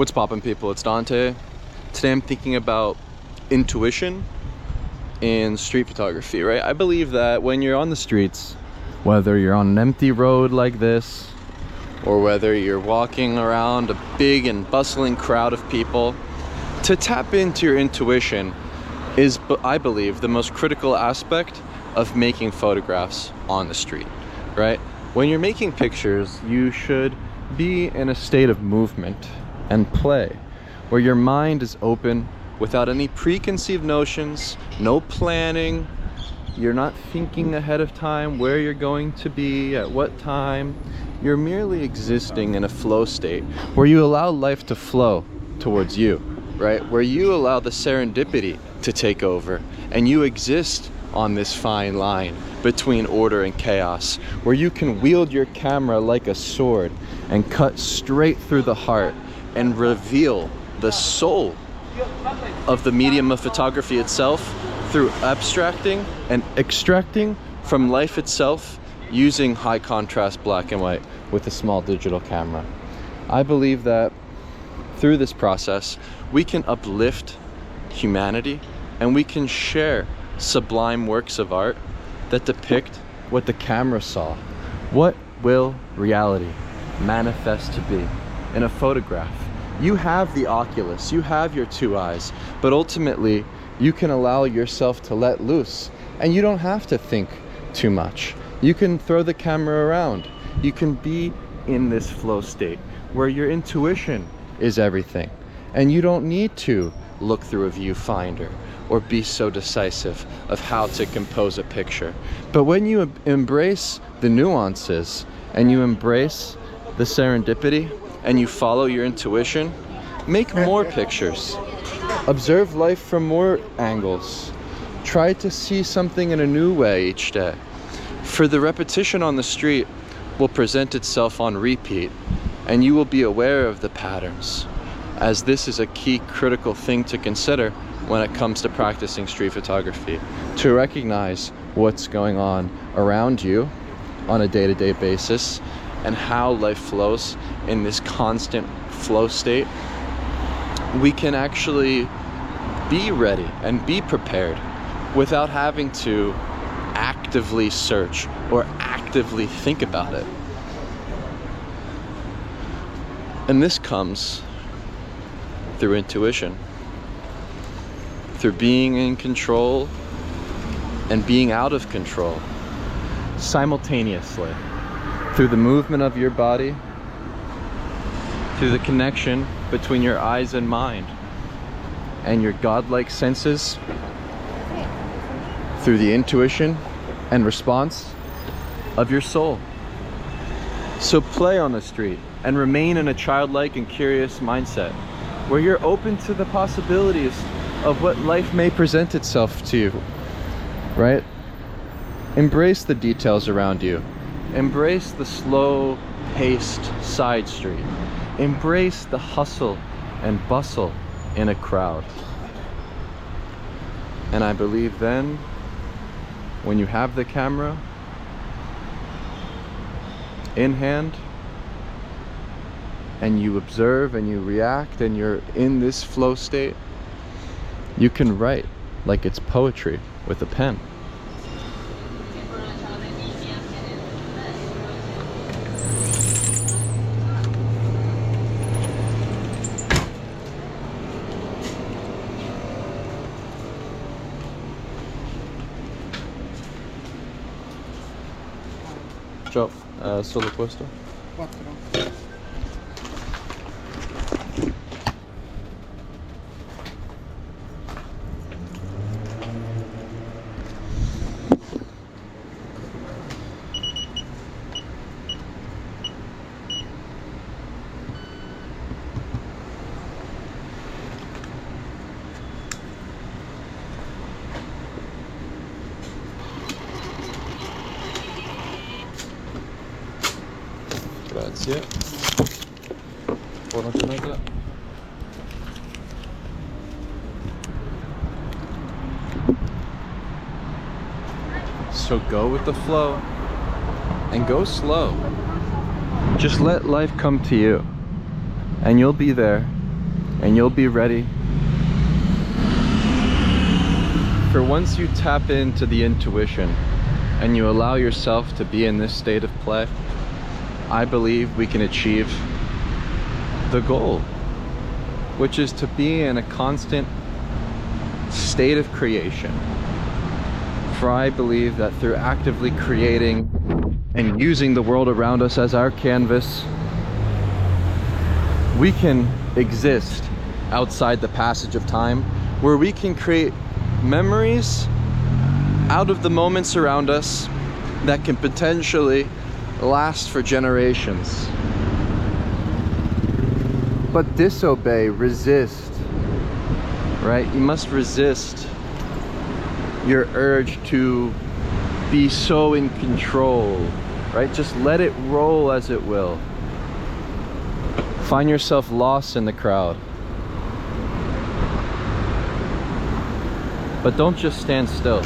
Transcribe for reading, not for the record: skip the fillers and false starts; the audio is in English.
What's poppin', people? It's Dante. Today I'm thinking about intuition in street photography, right? I believe that when you're on the streets, whether you're on an empty road like this, or whether you're walking around a big and bustling crowd of people, to tap into your intuition is, I believe, the most critical aspect of making photographs on the street, right? When you're making pictures, you should be in a state of movement and play, where your mind is open without any preconceived notions, no planning. You're not thinking ahead of time where you're going to be, at what time. You're merely existing in a flow state where you allow life to flow towards you, right? Where you allow the serendipity to take over and you exist on this fine line between order and chaos, where you can wield your camera like a sword and cut straight through the heart and reveal the soul of the medium of photography itself through abstracting and extracting from life itself using high contrast black and white with a small digital camera. I believe that through this process we can uplift humanity and we can share sublime works of art that depict what the camera saw. What will reality manifest to be in a photograph? You have the oculus, you have your two eyes, but ultimately you can allow yourself to let loose and you don't have to think too much. You can throw the camera around. You can be in this flow state where your intuition is everything and you don't need to look through a viewfinder or be so decisive of how to compose a picture. But when you embrace the nuances and you embrace the serendipity and you follow your intuition, make more pictures. Observe life from more angles. Try to see something in a new way each day. For the repetition on the street will present itself on repeat, and you will be aware of the patterns, as this is a key critical thing to consider when it comes to practicing street photography, to recognize what's going on around you on a day-to-day basis and how life flows in this constant flow state. We can actually be ready and be prepared without having to actively search or actively think about it. And this comes through intuition, through being in control and being out of control simultaneously, through the movement of your body, through the connection between your eyes and mind, and your godlike senses, through the intuition and response of your soul. So play on the street and remain in a childlike and curious mindset where you're open to the possibilities of what life may present itself to you, right? Embrace the details around you. Embrace the slow-paced side street. Embrace the hustle and bustle in a crowd. And I believe then, when you have the camera in hand, and you observe and you react and you're in this flow state, you can write like it's poetry with a pen. Ciao, solo questo? 4. Grazie. Buona giornata. So go with the flow and go slow. Just let life come to you and you'll be there and you'll be ready for once you tap into the intuition and you allow yourself to be in this state of play. I believe we can achieve the goal, which is to be in a constant state of creation. For I believe that through actively creating and using the world around us as our canvas, we can exist outside the passage of time, where we can create memories out of the moments around us that can potentially last for generations. But disobey, resist, right? You must resist your urge to be so in control, right? Just let it roll as it will. Find yourself lost in the crowd. But don't just stand still.